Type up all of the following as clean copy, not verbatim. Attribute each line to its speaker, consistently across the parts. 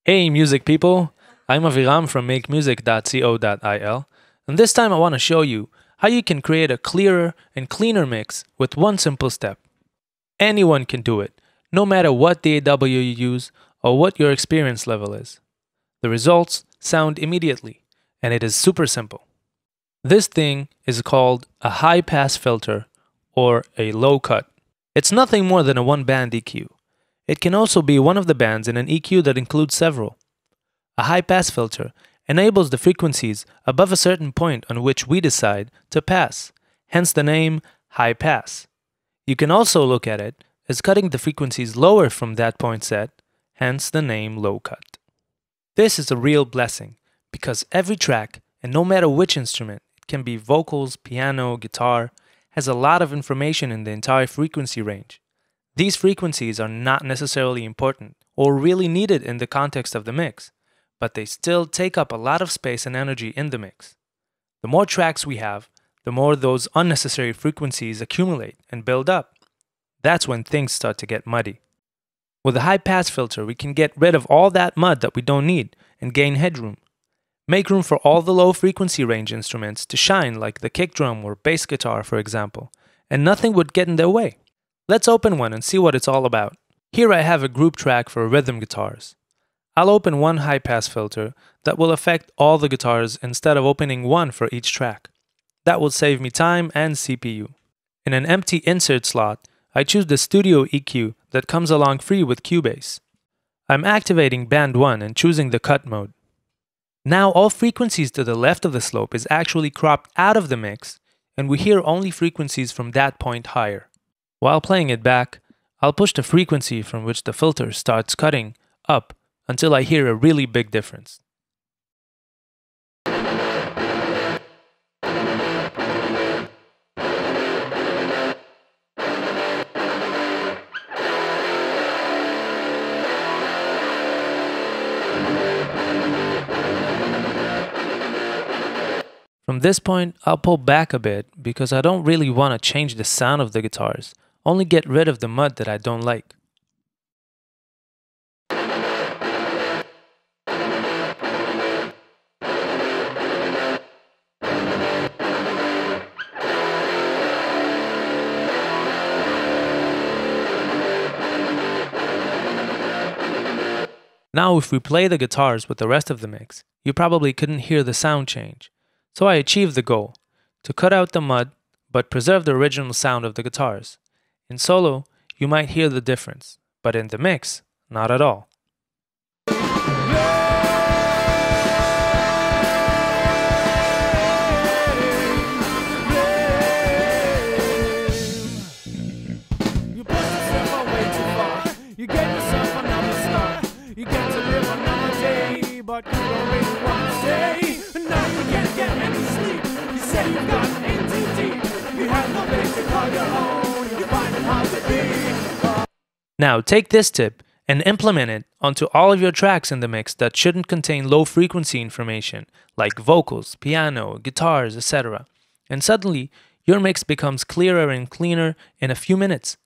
Speaker 1: Hey music people, I'm Aviram from Makemusic.co.il, and this time I want to show you how you can create a clearer and cleaner mix with one simple step. Anyone can do it, no matter what DAW you use or what your experience level is. The results sound immediately, and it is super simple. This thing is called a high pass filter or a low cut. It's nothing more than a one-band EQ. It can also be one of the bands in an EQ that includes several. A high-pass filter enables the frequencies above a certain point on which we decide to pass, hence the name high pass. You can also look at it as cutting the frequencies lower from that point set, hence the name low cut. This is a real blessing because every track, and no matter which instrument, it can be vocals, piano, guitar, has a lot of information in the entire frequency range. These frequencies are not necessarily important or really needed in the context of the mix, but they still take up a lot of space and energy in the mix. The more tracks we have, the more those unnecessary frequencies accumulate and build up. That's when things start to get muddy. With a high-pass filter, we can get rid of all that mud that we don't need and gain headroom. Make room for all the low frequency range instruments to shine, like the kick drum or bass guitar, for example, and nothing would get in their way. Let's open one and see what it's all about. Here I have a group track for rhythm guitars. I'll open one high-pass filter that will affect all the guitars instead of opening one for each track. That will save me time and CPU. In an empty insert slot, I choose the Studio EQ that comes along free with Cubase. I'm activating band 1 and choosing the cut mode. Now all frequencies to the left of the slope is actually cropped out of the mix, and we hear only frequencies from that point higher. While playing it back, I'll push the frequency from which the filter starts cutting up until I hear a really big difference. From this point, I'll pull back a bit because I don't really want to change the sound of the guitars, only get rid of the mud that I don't like. Now if we play the guitars with the rest of the mix, you probably couldn't hear the sound change. So I achieved the goal, to cut out the mud but preserve the original sound of the guitars. In solo, you might hear the difference, but in the mix, not at all.
Speaker 2: But you don't really want to stay. Now you can't get any sleep. You say you've gotten in too deep. You have no place to call your own. You find it hard to be.
Speaker 1: Now take this tip and implement it onto all of your tracks in the mix that shouldn't contain low frequency information like vocals, piano, guitars, etc. And suddenly your mix becomes clearer and cleaner in a few minutes.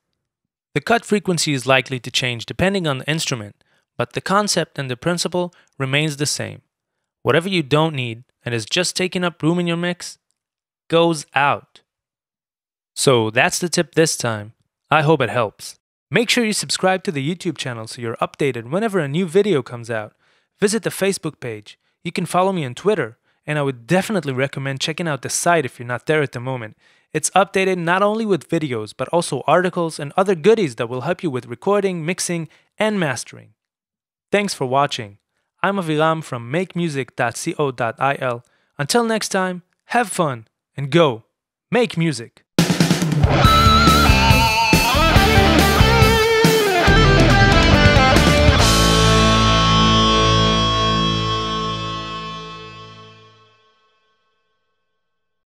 Speaker 1: The cut frequency is likely to change depending on the instrument, but the concept and the principle remains the same. Whatever you don't need and is just taking up room in your mix, goes out. So that's the tip this time. I hope it helps. Make sure you subscribe to the YouTube channel so you're updated whenever a new video comes out. Visit the Facebook page. You can follow me on Twitter, and I would definitely recommend checking out the site if you're not there at the moment. It's updated not only with videos, but also articles and other goodies that will help you with recording, mixing, and mastering. Thanks for watching. I'm Aviram from Makemusic.co.il. Until next time, have fun and go make music.